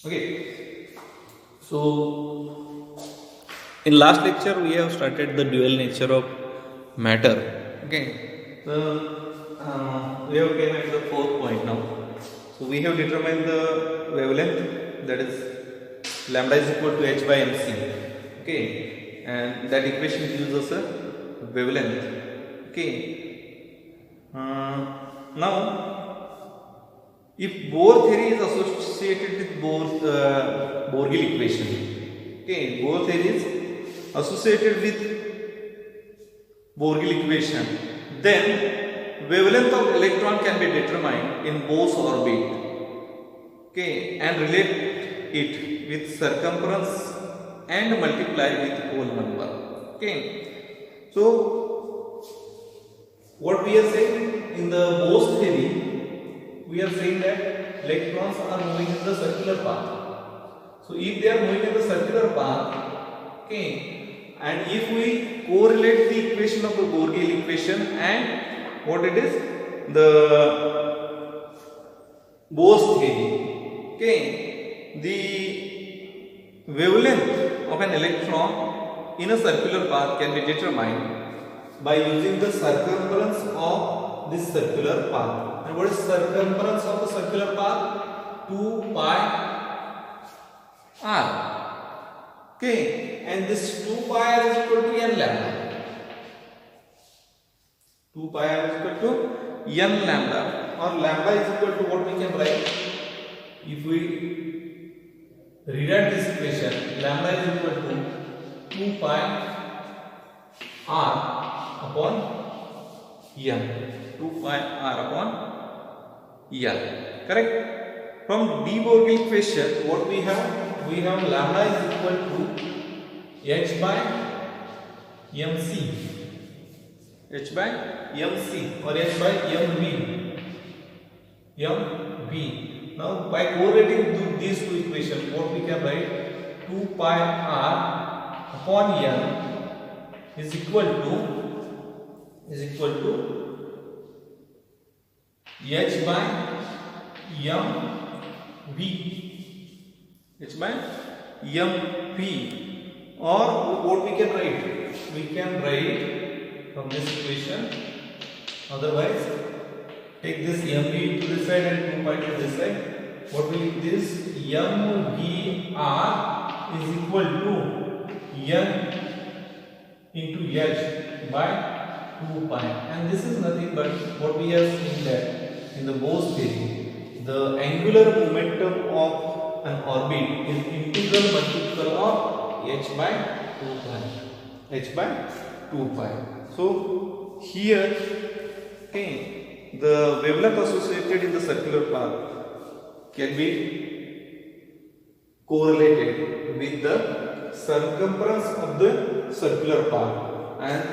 Okay, so in last lecture we have started the dual nature of matter. Okay, so we have came at the fourth point now. So we have determined the wavelength, that is lambda is equal to h by mc. Okay, and that equation gives us a wavelength. Okay, now if Bohr theory is associated with Borgil equation, okay, Bohr theory is associated with Borgil equation, then wavelength of electron can be determined in Bohr's orbit, okay, and relate it with circumference and multiply with whole number. Okay, so what we are saying in the Bohr's theory, we are saying that electrons are moving in the circular path. So if they are moving in the circular path, okay, and if we correlate the equation of the Borgil equation and what it is, the Bohr's theory, okay, the wavelength of an electron in a circular path can be determined by using the circumference of this circular path. And what is circumference of the circular path? 2 pi r. Okay, and this 2 pi r is equal to n lambda. 2 pi r is equal to n lambda, or lambda is equal to what we can write? If we rewrite this equation, lambda is equal to 2 pi r upon n. 2 pi r upon L. Correct? From de Broglie equation, what we have? We have lambda is equal to h by mc. H by mc or h by mv. mv. Now, by correlating these two equations, what we can write? 2 pi r upon n is equal to h by mv. H by mv, or what we can write? We can write from this equation. Otherwise, take this mv to this side and 2 pi to this side. What will this mvr is equal to n into h by 2 pi, and this is nothing but what we have seen that in the Bohr's theory, the angular momentum of an orbit is integral multiple of h by 2 pi. H by 2 pi. So here, okay, the wavelength associated in the circular path can be correlated with the circumference of the circular path and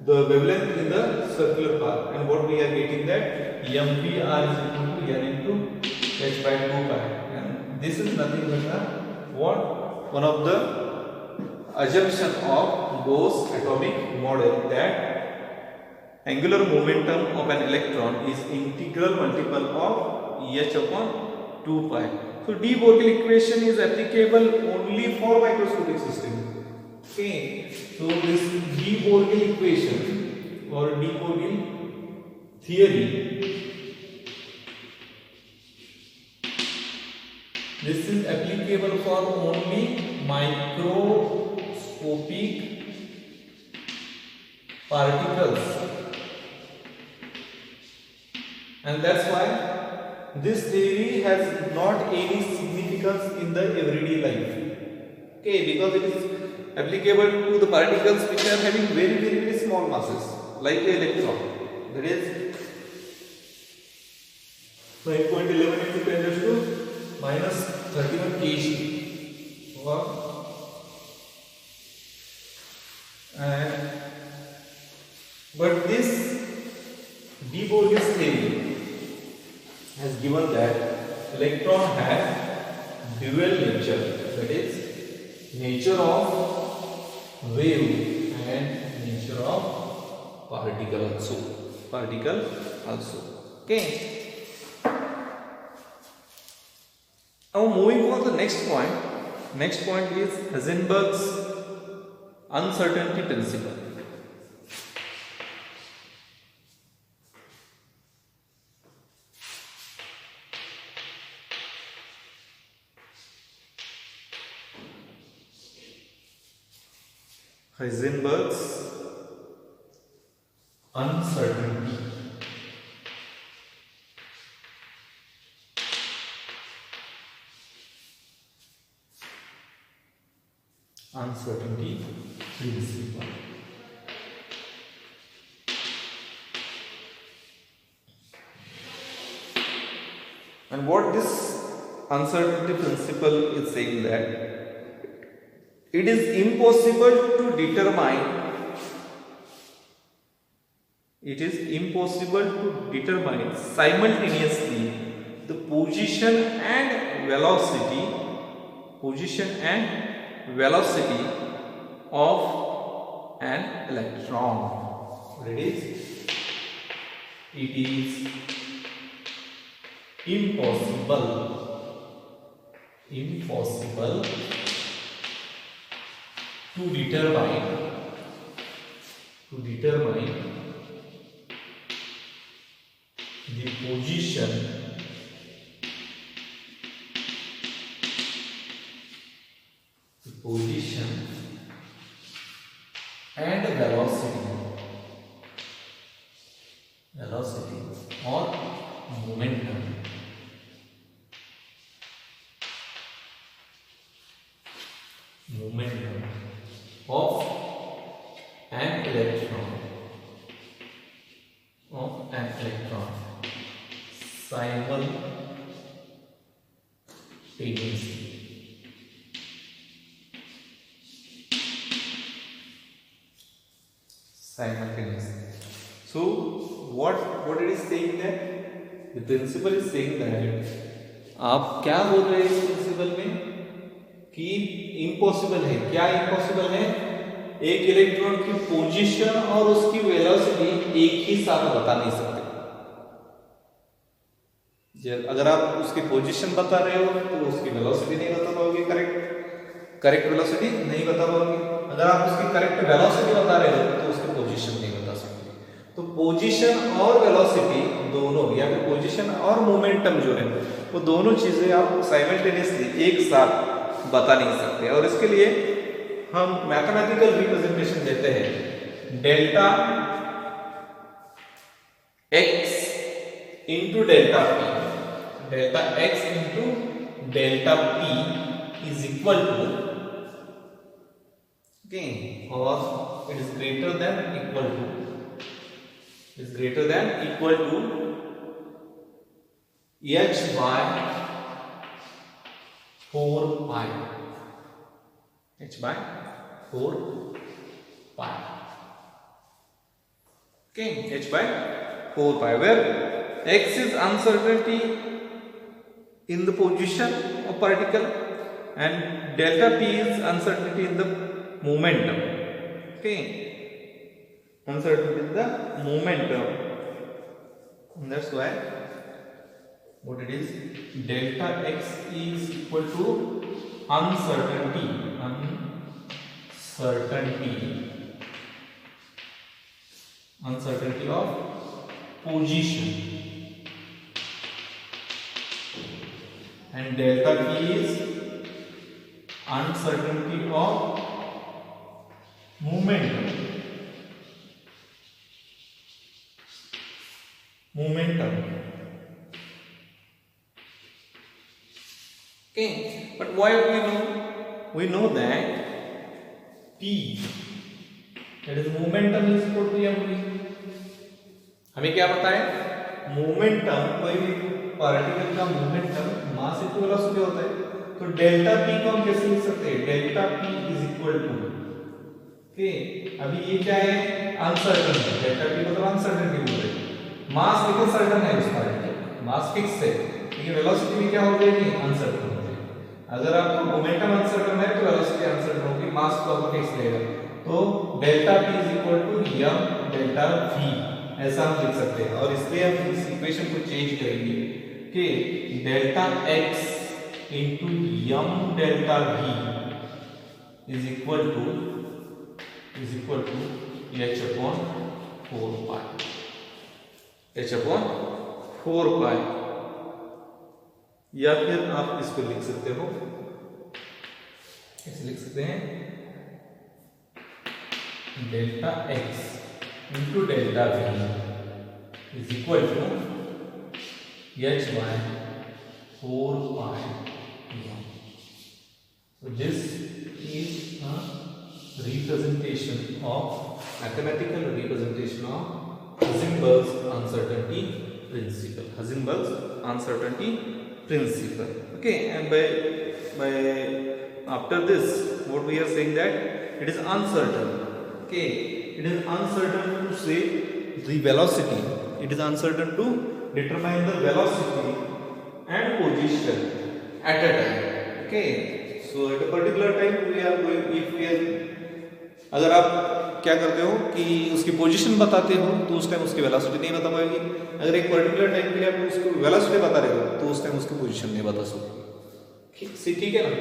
the wavelength in the circular path, and what we are getting that mvr is equal to n into h by 2 pi, and this is nothing but one of the assumption of Bohr's atomic model, that angular momentum of an electron is integral multiple of h upon 2 pi. So de Broglie equation is applicable only for microscopic system. Okay, so this de Broglie equation or de Broglie theory, this is applicable for only microscopic particles, and that's why this theory has not any significance in the everyday life. Okay, because it is applicable to the particles which are having very small masses, like the electron, that is 9.11 into 10 raised to minus 31 kg. But this de Broglie's theory has given that electron has dual nature, that is nature of wave and nature of particle also. Okay, Now moving on to the next point. Next point is Heisenberg's uncertainty principle. Heisenberg's uncertainty. Uncertainty principle. And what this uncertainty principle is saying that it is impossible to determine simultaneously the position and velocity of an electron. It is impossible to determine the position and velocity or momentum of an electron simultaneously. So what it is saying that the principle is saying that आप क्या बोल रहे हैं इस principal में कि impossible है. क्या इम्पॉसिबल है? एक इलेक्ट्रॉन की पोजीशन और उसकी वेलोसिटी एक ही साथ बता नहीं सकते. अगर आप उसकी पोजीशन बता रहे हो तो उसकी वेलोसिटी नहीं बता पाओगे, करेक्ट वेलोसिटी नहीं बता पाओगे. अगर आप उसकी करेक्ट वेलोसिटी बता रहे हो तो उसकी पोजीशन नहीं बता सकते. तो पोजीशन और वेलोसिटी दोनों या फिर पोजीशन और मोमेंटम जो है वो दोनों चीजें आप साइमल्टेनियसली एक साथ बता नहीं सकते. और इसके लिए हम मैथमेटिकल रिप्रेजेंटेशन देते हैं. Delta x into delta P is equal to or it is greater than equal to h by 4 pi. h by 4 pi. Where x is uncertainty in the position of particle and delta p is uncertainty in the momentum. Uncertainty in the momentum. And that's why what it is, delta x is equal to uncertainty of position, and delta p is uncertainty of momentum. But why we know that p, that is momentum, is equal to mv. हमें क्या पता है? Momentum, कोई भी particle का momentum mass equal velocity होता है. तो डेल्टा पी को हम कैसे लिख सकते हैं? Delta P is equal to, अभी ये क्या है? अनसर्टन है. डेल्टा पी मतलब अनसर्टनिटी बोलते हैं. मास लेकिन सर्टन है, उस पार्टिकल मास फिक्स है, लेकिन वेलोसिटी भी क्या हो जाएगी? अनसर्टन हो जाएगी. अगर आपको मोमेंटम अनसर्टन है तो वेलोसिटी अनसर्टन होगी, मास को आपको फिक्स रहेगा. तो delta P is equal to m delta v, ऐसा हम लिख सकते हैं. और इसलिए हम इस इक्वेशन को चेंज करेंगे कि delta x into m delta v is equal to h upon 4 pi, h upon 4 pi। या फिर आप इसको लिख सकते हो, ऐसे लिख सकते हैं delta x into delta v is equal to h by 4 pi m। So this is a representation of mathematical representation of Heisenberg's uncertainty principle. Heisenberg's uncertainty principle. Okay, and by after this, what we are saying that it is uncertain. Okay, it is uncertain to say the velocity. It is uncertain to determine the velocity and position at a time. Okay, so at a particular time we are going, if we are, अगर आप क्या करते हो कि उसकी position बताते हो तो उस टाइम उसकी वेलोसिटी नहीं बता पाएगी। अगर एक पर्टिकुलर टाइम के लिए आप उसको वेलोसिटी बता रहे हो तो उस टाइम उसकी पोजीशन नहीं बता सकते। ठीक है ना?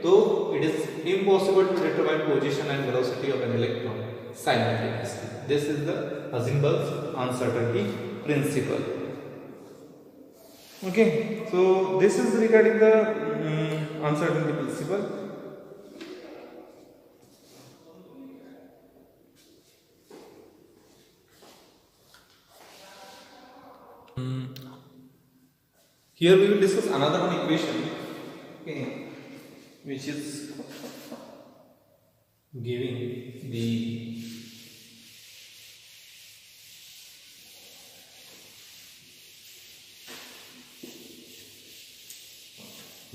तो it is impossible to determine position and velocity of an electron simultaneously. This is the Heisenberg's uncertainty principle. Okay, so this is regarding the uncertainty principle. Here we will discuss another one equation, okay, which is giving the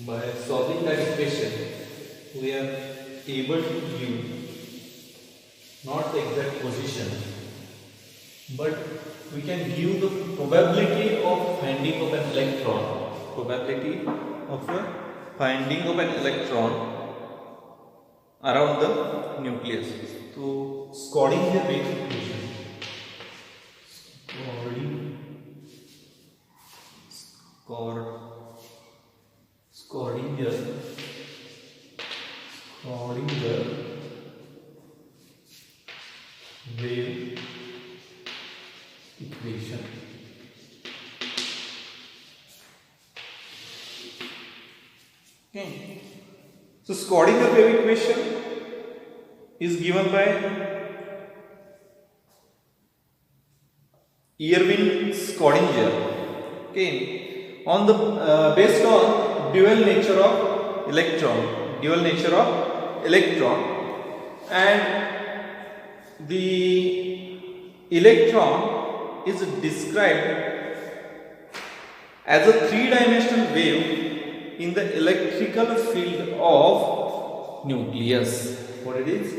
by solving that equation we are able to give not the exact position but we can give the probability of finding of an electron, probability of finding of an electron around the nucleus. So Schrödinger wave equation, Schrödinger wave equation. Okay. So Schrödinger wave equation is given by Erwin Schrödinger. Okay. On the based on dual nature of electron, and the electron is described as a three-dimensional wave in the electrical field of nucleus. What it is?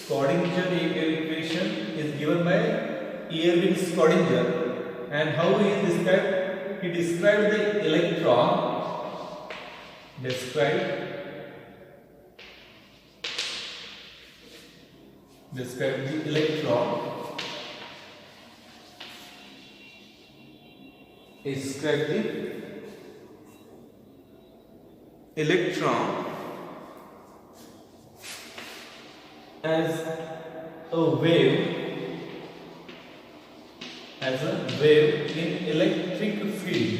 Schrödinger wave equation is given by Erwin Schrödinger, and how he is described? He described the electron. Described the electron. Describe the electron as a wave in electric field,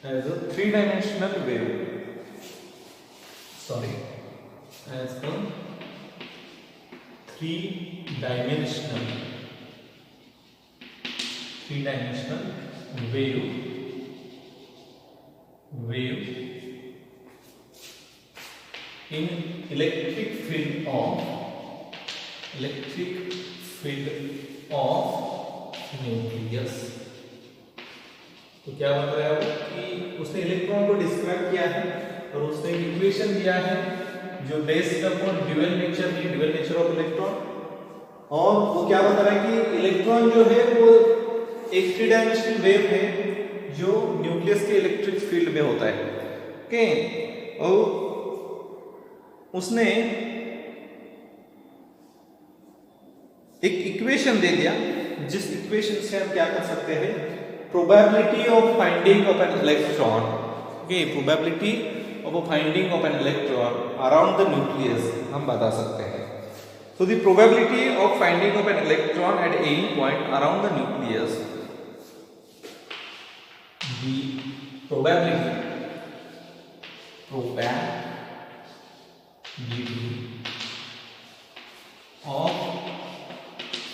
as a three-dimensional wave. As a three-dimensional wave in electric field of nucleus. तो क्या बता रहा है वो कि उसने electron को describe किया है और उसने एक इक्वेशन दिया है जो based upon dual nature of electron, और वो क्या बता रहा है कि इलेक्ट्रॉन जो है वो एक थ्री डायमेंशनल वेव है जो न्यूक्लियस के इलेक्ट्रिक फील्ड में होता है। ओके, और उसने एक इक्वेशन दे दिया जिस इक्वेशन से हम क्या कर सकते हैं probability of finding of an electron, okay, probability of a finding of an electron around the nucleus हम बता सकते हैं. So the probability of finding of an electron at any point around the nucleus, the probability of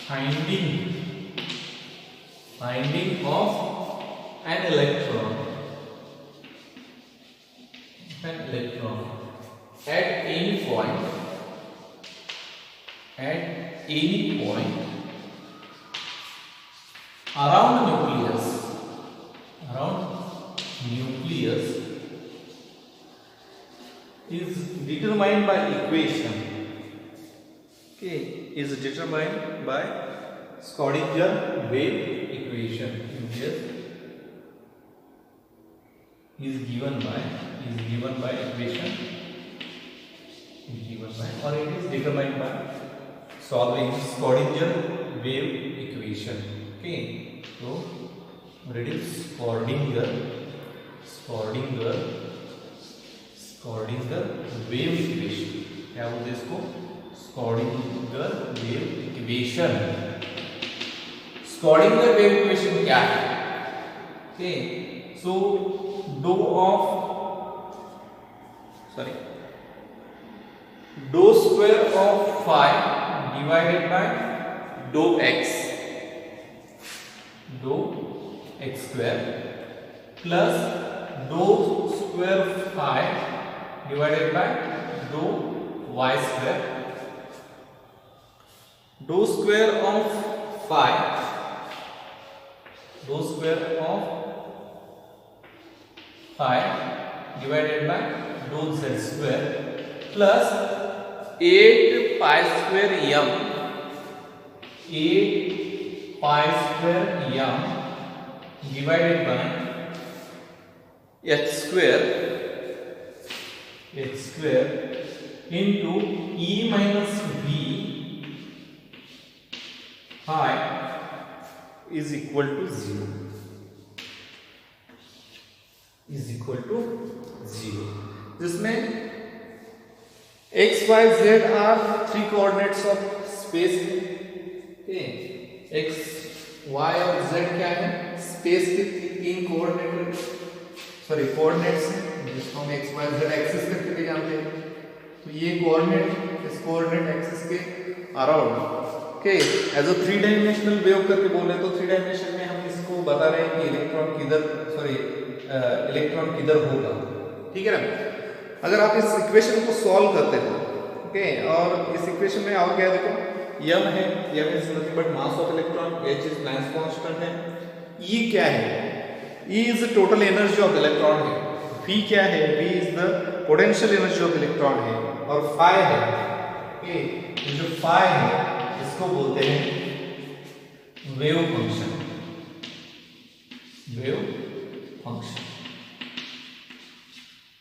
finding of an electron at any point around nucleus is determined by equation, okay, is determined by Schrödinger wave equation. Is given by equation, or it is determined by solving Schrödinger wave equation. Okay, so what it is? Schrödinger wave equation. क्या बोलते हैं इसको? Schrödinger wave equation. Schrödinger wave equation क्या है? Okay, so dou square of phi divided by dou x square plus dou square phi divided by dou y square. Dou square of phi divided by dou z square plus 8 pi square m divided by h square into e minus v phi is equal to 0. जिसमें x, y, z are 3 coordinates of space. Okay, x, y और z क्या है? Space के 3 coordinates हैं, जिसको हम x, y, z axis करके भी जानते हैं. तो ये कोऑर्डिनेट इस कोऑर्डिनेट एक्सिस के around, okay, as a 3 dimensional wave करके बोले तो 3 डायमेंशन में हम इसको बता रहे हैं कि इलेक्ट्रॉन किधर होगा. ठीक है ना? अगर आप इस इक्वेशन को सॉल्व करते हो, ओके, और इस इक्वेशन में और क्या है, देखो m है, m is nothing but mass of electron, h is Planck's constant है, e क्या है, e is the total energy of electron है, v क्या है, v is the potential energy of electron है, और phi है, ओके, ये जो phi है इसको बोलते हैं वेव फंक्शन.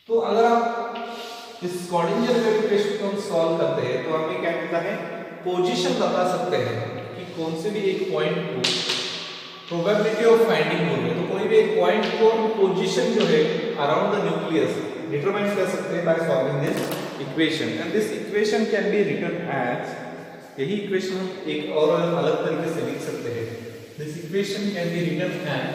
तो अगर आप इस स्क्रॉडिंगर वेव इक्वेशन को हम सॉल्व करते हैं तो हमें क्या मिलता है, पोजीशन बता सकते हैं कि कौन से भी एक पॉइंट को प्रोबेबिलिटी ऑफ फाइंडिंग बोल रहे हैं, तो कोई भी एक पॉइंट को पोजीशन जो है अराउंड द न्यूक्लियस डिटरमाइन कर सकते हैं by solving this equation. And this equation can be written as, यही इक्वेशन हम एक और अलग तरीके से लिख सकते हैं. This equation can be written as